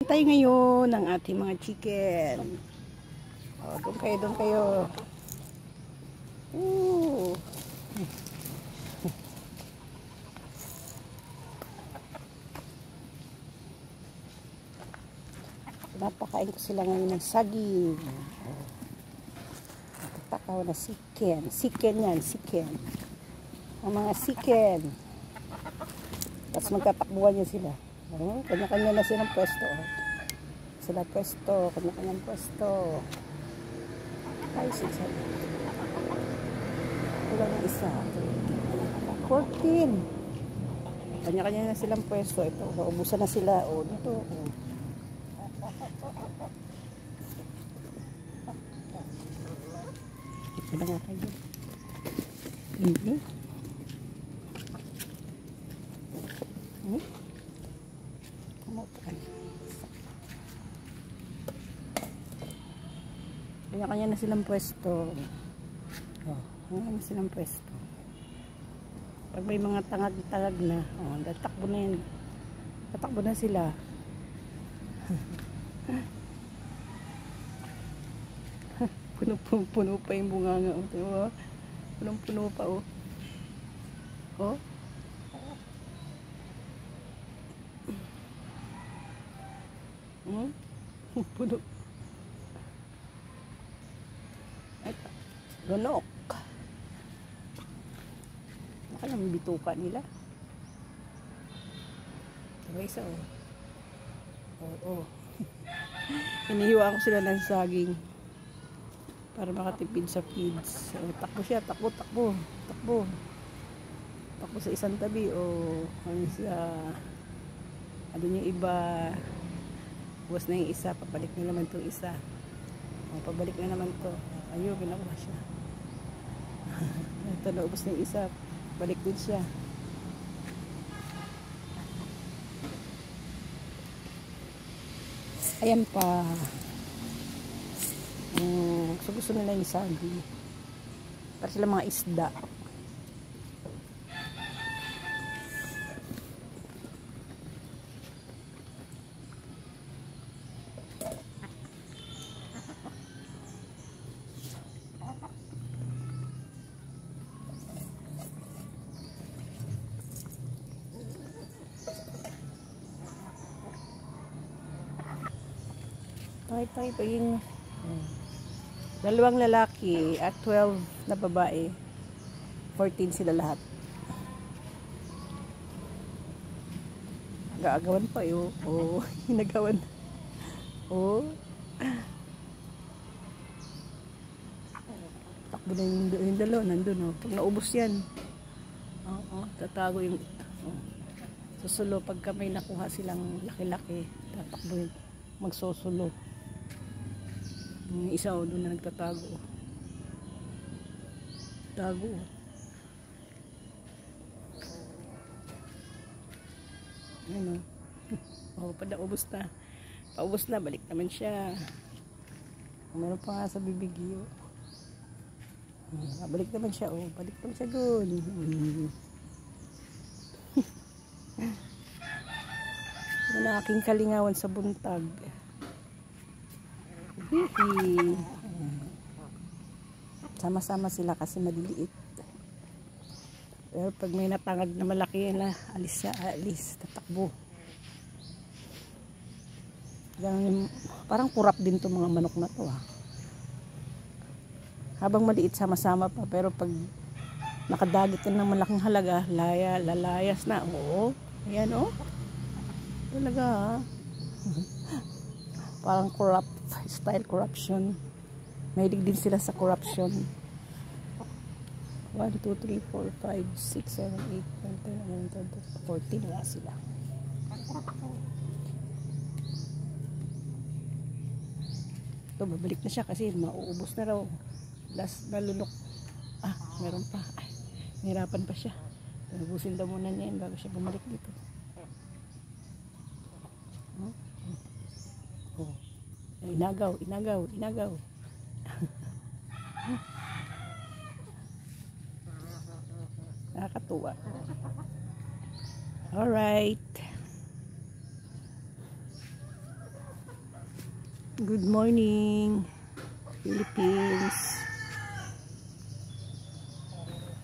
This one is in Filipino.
Tayo ngayon ng ating mga chicken. Oh, doon kayo, doon kayo. Ooh. Napakain ko sila ngayon ng saging. Takaw na chicken. Chicken yan, chicken. Ang mga chicken. Tapos magtatakbuhan yan sila. Oh, kanya-kanya na silang pwesto. Sila pwesto, kanya-kanyang pwesto. Ay, sisa. Wala na isa. 14. Kanya-kanya na silang pwesto. Ito, naubusan na sila. O, dito. O. Ito na nga kayo. Hindi. Kanya-kanya na silang pwesto. Oh, kanya na silang pwesto. Pag may mga tangag-tangag na, oh, tatakbo na yan. Tatakbo na sila. Puno pa yung bunganga. Oh. Punong-puno pa, oh. Oh. Puno. Lunok. Baka naman bituka nila. Diba isa, oh. Oo. Inihiwaan ko sila ng saging para makatipid sa feeds. So, takbo siya, takbo. Takbo sa isang tabi. O ano yung iba. Buwas na yung isa, pabalik na naman itong isa. O, pabalik na naman to. Ayun, ginawa siya. Ito, naubos na yung isa. Balik din siya. Ayan pa. Gusto nila yung saging. Para sila mga isda. Ito yung dalawang lalaki at 12 na babae. 14 sila lahat. Nag-aagawan pa yun. Oh, hinagawan. Oh. Takbo na yung dalawa. Nandun, oh. Pag naubos yan. Tatago yung susulo. Pagka may nakuha silang laki-laki, tatakbo yun. Magsusulo. Yung isa, oh, doon na nagtatago. Tago. Ano? Oh, padaubos na. Paubos na, balik naman siya. Meron pa nga sa bibigyo. Balik naman siya, oh. Balik naman siya doon. Yan ang aking kalingawan sa buntag. Sama-sama sila kasi maliliit. Pero pag may natangag na malaki na, alis, tatakbo. Parang kurap din to mga manok na to, ha. Habang maliit sama-sama pa, pero pag nakadagit ka ng malaking halaga, lalayas na. Oo, ayan, oh. Talaga, ha. Parang style corruption. Mahilig din sila sa corruption. 1, 2, 3, 4, 5, 6, 7, 8, 9, 10, 11, 12, 14 na sila. Ito, babalik na siya kasi mauubos na raw. Last na lunok. Meron pa. Ay, nahirapan pa siya. Ubusin daw muna niya yun bago siya bumalik dito. Inagaw. Nakakatuwa. Alright. Good morning, Philippines.